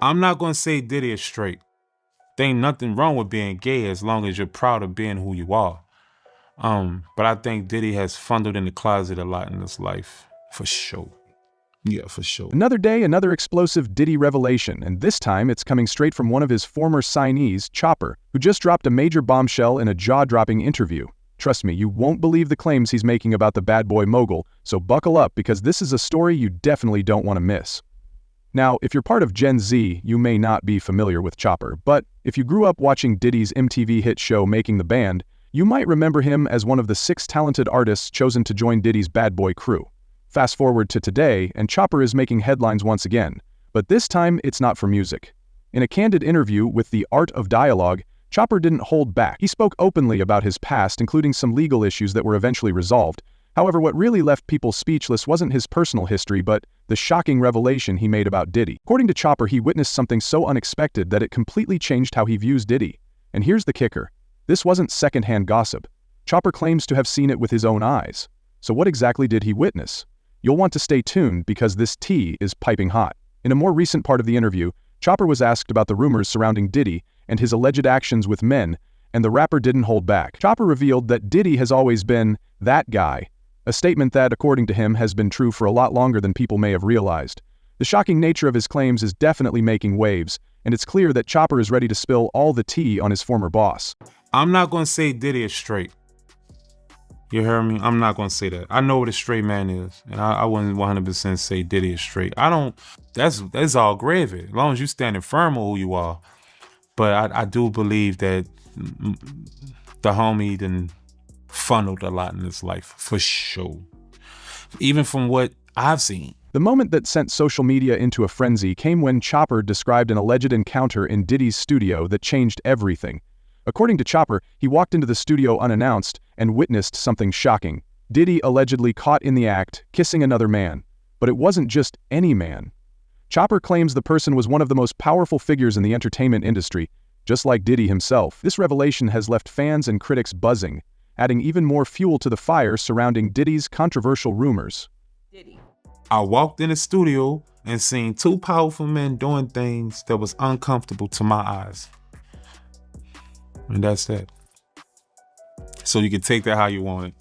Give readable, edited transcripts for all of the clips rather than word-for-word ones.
I'm not gonna say Diddy is straight. There ain't nothing wrong with being gay as long as you're proud of being who you are. But I think Diddy has fondled in the closet a lot in his life, for sure. Yeah, for sure. Another day, another explosive Diddy revelation, and this time it's coming straight from one of his former signees, Chopper, who just dropped a major bombshell in a jaw-dropping interview. Trust me, you won't believe the claims he's making about the bad boy mogul, so buckle up because this is a story you definitely don't want to miss. Now, if you're part of Gen Z, you may not be familiar with Chopper, but if you grew up watching Diddy's MTV hit show Making the Band, you might remember him as one of the 6 talented artists chosen to join Diddy's bad boy crew. Fast forward to today, and Chopper is making headlines once again, but this time it's not for music. In a candid interview with The Art of Dialogue, Chopper didn't hold back. He spoke openly about his past, including some legal issues that were eventually resolved. However, what really left people speechless wasn't his personal history, but the shocking revelation he made about Diddy. According to Chopper, he witnessed something so unexpected that it completely changed how he views Diddy. And here's the kicker. This wasn't secondhand gossip. Chopper claims to have seen it with his own eyes. So what exactly did he witness? You'll want to stay tuned because this tea is piping hot. In a more recent part of the interview, Chopper was asked about the rumors surrounding Diddy and his alleged actions with men, and the rapper didn't hold back. Chopper revealed that Diddy has always been that guy, a statement that, according to him, has been true for a lot longer than people may have realized. The shocking nature of his claims is definitely making waves, and it's clear that Chopper is ready to spill all the tea on his former boss. I'm not gonna say Diddy is straight. You hear me? I'm not gonna say that. I know what a straight man is, and I wouldn't 100% say Diddy is straight. I don't. That's all gravy. As long as you standing firm on who you are. But I do believe that the homie done funneled a lot in his life, for sure. Even from what I've seen. The moment that sent social media into a frenzy came when Chopper described an alleged encounter in Diddy's studio that changed everything. According to Chopper, he walked into the studio unannounced and witnessed something shocking. Diddy allegedly caught in the act, kissing another man. But it wasn't just any man. Chopper claims the person was one of the most powerful figures in the entertainment industry, just like Diddy himself. This revelation has left fans and critics buzzing, adding even more fuel to the fire surrounding Diddy's controversial rumors. I walked in the studio and seen 2 powerful men doing things that was uncomfortable to my eyes. And that's it. So you can take that how you want it.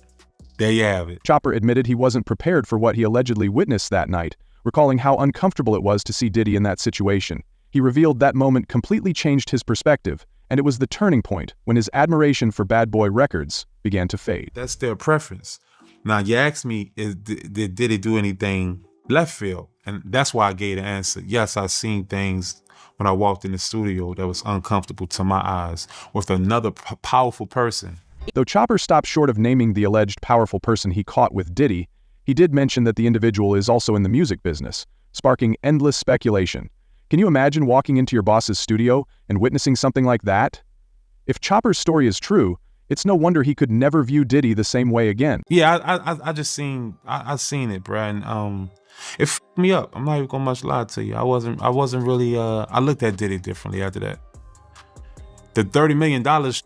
There you have it. Chopper admitted he wasn't prepared for what he allegedly witnessed that night, recalling how uncomfortable it was to see Diddy in that situation. He revealed that moment completely changed his perspective, and it was the turning point when his admiration for Bad Boy Records began to fade. That's their preference. Now, you asked me, did Diddy do anything left field? And that's why I gave the answer. Yes, I seen things when I walked in the studio that was uncomfortable to my eyes with another powerful person. Though Chopper stopped short of naming the alleged powerful person he caught with Diddy, he did mention that the individual is also in the music business, sparking endless speculation. Can you imagine walking into your boss's studio and witnessing something like that? If Chopper's story is true, it's no wonder he could never view Diddy the same way again. Yeah, I just seen it, bro, and it fucked me up. I'm not even gonna much lie to you. I wasn't really. I looked at Diddy differently after that. The $30 million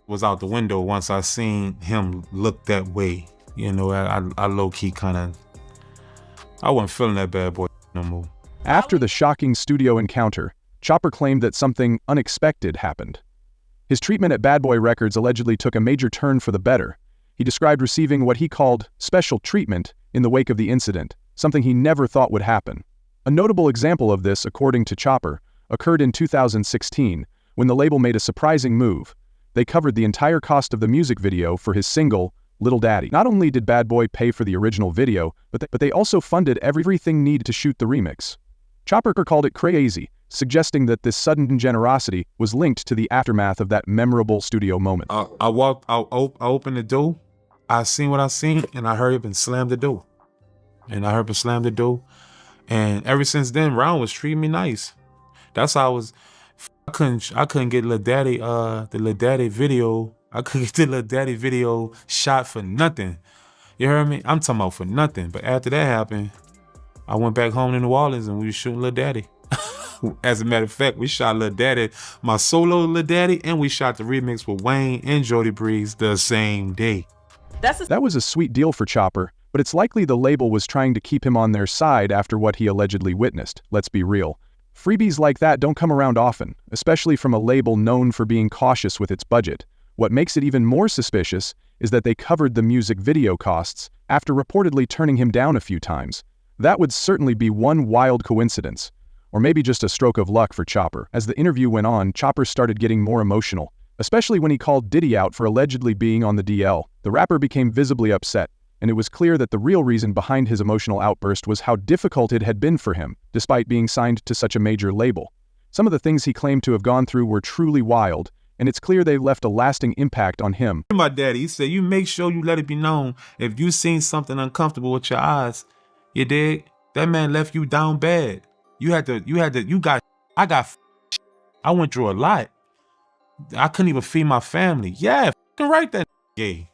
was out the window once I seen him look that way. You know, I low key I wasn't feeling that bad boy no more. After the shocking studio encounter, Chopper claimed that something unexpected happened. His treatment at Bad Boy Records allegedly took a major turn for the better. He described receiving what he called special treatment in the wake of the incident, something he never thought would happen. A notable example of this, according to Chopper, occurred in 2016, when the label made a surprising move. They covered the entire cost of the music video for his single, Little Daddy. Not only did Bad Boy pay for the original video, but they also funded everything needed to shoot the remix. Chopper called it crazy, suggesting that this sudden generosity was linked to the aftermath of that memorable studio moment. I opened the door, I seen what I seen, and I hurried up and slammed the door. And ever since then, Ron was treating me nice. That's how I was. I couldn't get Lil Daddy, the Lil Daddy video. I couldn't get the Lil Daddy video shot for nothing. You heard me? I'm talking about for nothing. But after that happened, I went back home to New Orleans and we were shooting Lil Daddy. As a matter of fact, we shot Lil Daddy, my solo Lil Daddy, and we shot the remix with Wayne and Jody Breeze the same day. That was a sweet deal for Chopper, but it's likely the label was trying to keep him on their side after what he allegedly witnessed. Let's be real. Freebies like that don't come around often, especially from a label known for being cautious with its budget. What makes it even more suspicious is that they covered the music video costs after reportedly turning him down a few times. That would certainly be one wild coincidence. Or maybe just a stroke of luck for Chopper. As the interview went on, Chopper started getting more emotional, especially when he called Diddy out for allegedly being on the DL. The rapper became visibly upset, and it was clear that the real reason behind his emotional outburst was how difficult it had been for him, despite being signed to such a major label. Some of the things he claimed to have gone through were truly wild, and it's clear they left a lasting impact on him. My daddy, he said, you make sure you let it be known if you seen something uncomfortable with your eyes. You dig? That man left you down bad. I went through a lot. I couldn't even feed my family. Yeah, f***ing right, that gay.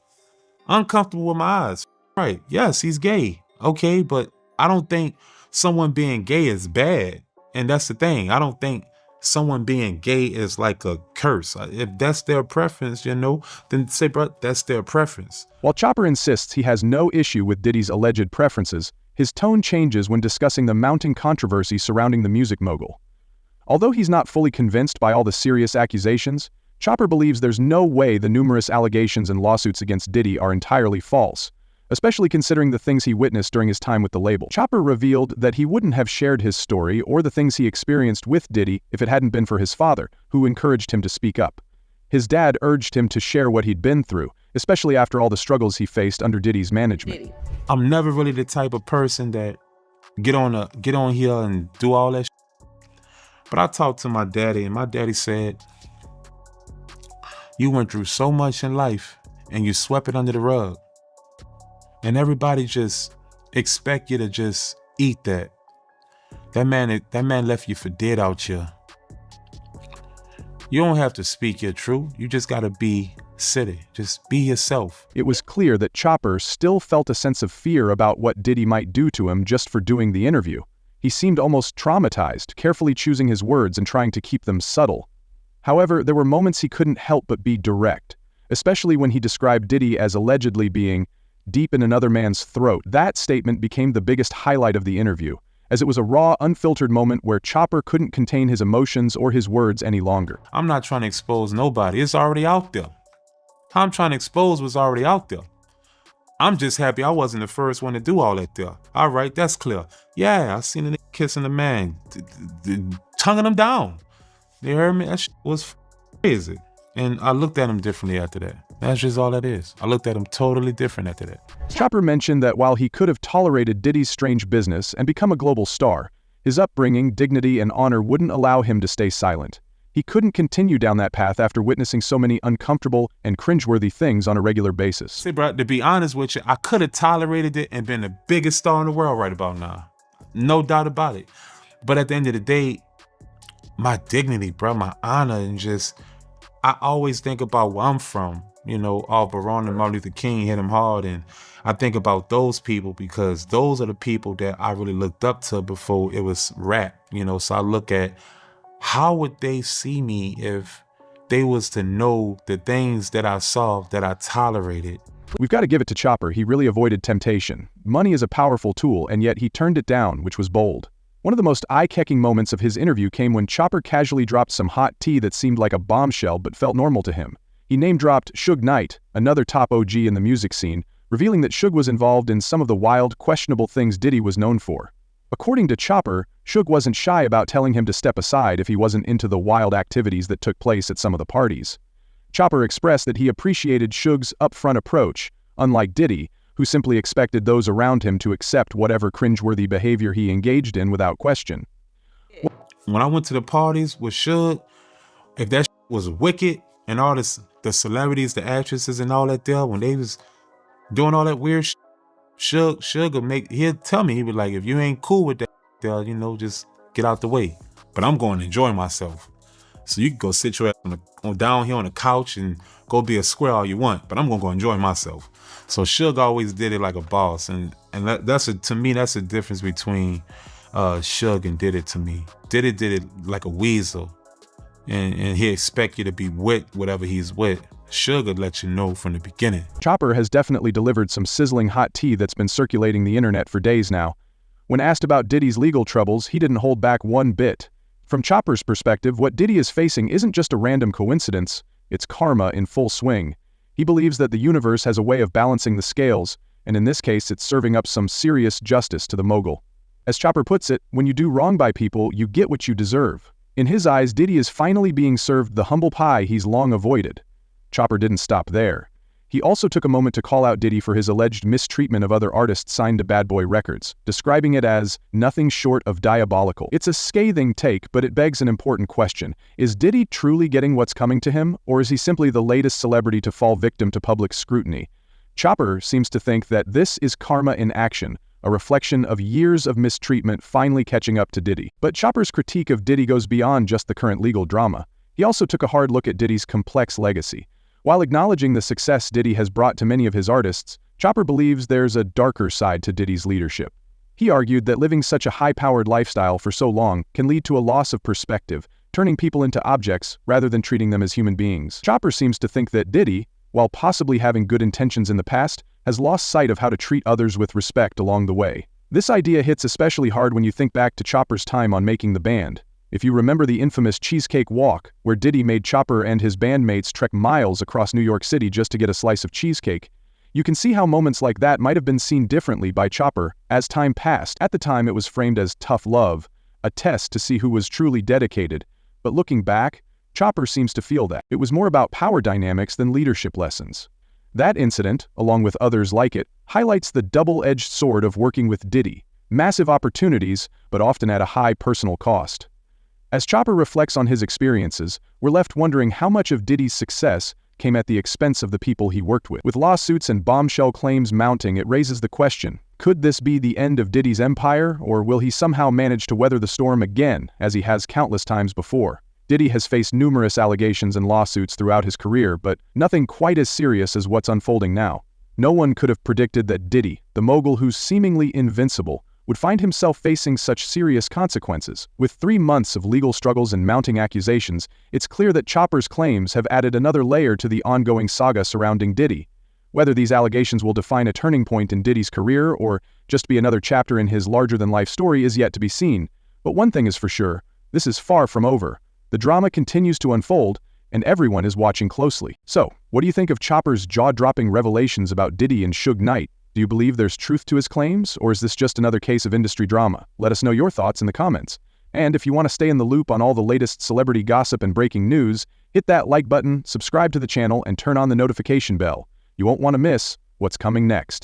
Uncomfortable with my eyes. Right, yes, he's gay. Okay, but I don't think someone being gay is bad. And that's the thing. I don't think someone being gay is like a curse. If that's their preference, then say, bro, that's their preference. While Chopper insists he has no issue with Diddy's alleged preferences, his tone changes when discussing the mounting controversy surrounding the music mogul. Although he's not fully convinced by all the serious accusations, Chopper believes there's no way the numerous allegations and lawsuits against Diddy are entirely false, especially considering the things he witnessed during his time with the label. Chopper revealed that he wouldn't have shared his story or the things he experienced with Diddy if it hadn't been for his father, who encouraged him to speak up. His dad urged him to share what he'd been through, especially after all the struggles he faced under Diddy's management. I'm never really the type of person that get on here and do all that shit. But I talked to my daddy, and my daddy said, you went through so much in life and you swept it under the rug. And everybody just expect you to just eat that. That man left you for dead out here. You don't have to speak your truth. You just gotta be city. Just be yourself. It was clear that Chopper still felt a sense of fear about what Diddy might do to him just for doing the interview. He seemed almost traumatized, carefully choosing his words and trying to keep them subtle. However, there were moments he couldn't help but be direct, especially when he described Diddy as allegedly being deep in another man's throat. That statement became the biggest highlight of the interview, as it was a raw, unfiltered moment where Chopper couldn't contain his emotions or his words any longer. I'm not trying to expose nobody. It's already out there. How I'm trying to expose was already out there. I'm just happy I wasn't the first one to do all that there. All right, that's clear. Yeah, I seen a nigga kissing a man, tonguing him down. You heard me? That shit was crazy. And I looked at him differently after that. That's just all that is. I looked at him totally different after that. Chopper mentioned that while he could have tolerated Diddy's strange business and become a global star, his upbringing, dignity, and honor wouldn't allow him to stay silent. He couldn't continue down that path after witnessing so many uncomfortable and cringeworthy things on a regular basis. See, bro, to be honest with you, I could have tolerated it and been the biggest star in the world right about now. No doubt about it. But at the end of the day, my dignity, bro, my honor, and just, I always think about where I'm from. All Baron and Martin Luther King hit him hard, and I think about those people because those are the people that I really looked up to before it was rap, So I look at how would they see me if they was to know the things that I saw, that I tolerated. We've got to give it to Chopper. He really avoided temptation. Money is a powerful tool, and yet he turned it down, which was bold. One of the most eye-catching moments of his interview came when Chopper casually dropped some hot tea that seemed like a bombshell but felt normal to him. He name-dropped Suge Knight, another top OG in the music scene, revealing that Suge was involved in some of the wild, questionable things Diddy was known for. According to Chopper, Suge wasn't shy about telling him to step aside if he wasn't into the wild activities that took place at some of the parties. Chopper expressed that he appreciated Suge's upfront approach, unlike Diddy, who simply expected those around him to accept whatever cringeworthy behavior he engaged in without question. When I went to the parties with Suge, if that was wicked and all this, the celebrities, the actresses and all that there, when they was doing all that weird shit, Suge he'll tell me, he was like, if you ain't cool with that there, just get out the way. But I'm going to enjoy myself. So you can go sit your ass down here on the couch and go be a square all you want, but I'm gonna go enjoy myself. So Suge always did it like a boss, and to me that's a difference between Suge and Diddy. To me, Diddy did it like a weasel, and he expect you to be with whatever he's with. Suge would let you know from the beginning. Chopper has definitely delivered some sizzling hot tea that's been circulating the internet for days now. When asked about Diddy's legal troubles, he didn't hold back one bit. From Chopper's perspective, what Diddy is facing isn't just a random coincidence, it's karma in full swing. He believes that the universe has a way of balancing the scales, and in this case it's serving up some serious justice to the mogul. As Chopper puts it, when you do wrong by people, you get what you deserve. In his eyes, Diddy is finally being served the humble pie he's long avoided. Chopper didn't stop there. He also took a moment to call out Diddy for his alleged mistreatment of other artists signed to Bad Boy Records, describing it as nothing short of diabolical. It's a scathing take, but it begs an important question. Is Diddy truly getting what's coming to him, or is he simply the latest celebrity to fall victim to public scrutiny? Chopper seems to think that this is karma in action, a reflection of years of mistreatment finally catching up to Diddy. But Chopper's critique of Diddy goes beyond just the current legal drama. He also took a hard look at Diddy's complex legacy. While acknowledging the success Diddy has brought to many of his artists, Chopper believes there's a darker side to Diddy's leadership. He argued that living such a high-powered lifestyle for so long can lead to a loss of perspective, turning people into objects rather than treating them as human beings. Chopper seems to think that Diddy, while possibly having good intentions in the past, has lost sight of how to treat others with respect along the way. This idea hits especially hard when you think back to Chopper's time on making the band. If you remember the infamous Cheesecake Walk, where Diddy made Chopper and his bandmates trek miles across New York City just to get a slice of cheesecake, you can see how moments like that might have been seen differently by Chopper as time passed. At the time it was framed as tough love, a test to see who was truly dedicated, but looking back, Chopper seems to feel that it was more about power dynamics than leadership lessons. That incident, along with others like it, highlights the double-edged sword of working with Diddy. Massive opportunities, but often at a high personal cost. As Chopper reflects on his experiences, we're left wondering how much of Diddy's success came at the expense of the people he worked with. With lawsuits and bombshell claims mounting, it raises the question, could this be the end of Diddy's empire, or will he somehow manage to weather the storm again, as he has countless times before? Diddy has faced numerous allegations and lawsuits throughout his career, but nothing quite as serious as what's unfolding now. No one could have predicted that Diddy, the mogul who's seemingly invincible, would find himself facing such serious consequences. With 3 months of legal struggles and mounting accusations, it's clear that Chopper's claims have added another layer to the ongoing saga surrounding Diddy. Whether these allegations will define a turning point in Diddy's career or just be another chapter in his larger-than-life story is yet to be seen. But one thing is for sure, this is far from over. The drama continues to unfold, and everyone is watching closely. So, what do you think of Chopper's jaw-dropping revelations about Diddy and Suge Knight? Do you believe there's truth to his claims, or is this just another case of industry drama? Let us know your thoughts in the comments. And if you want to stay in the loop on all the latest celebrity gossip and breaking news, hit that like button, subscribe to the channel, and turn on the notification bell. You won't want to miss what's coming next.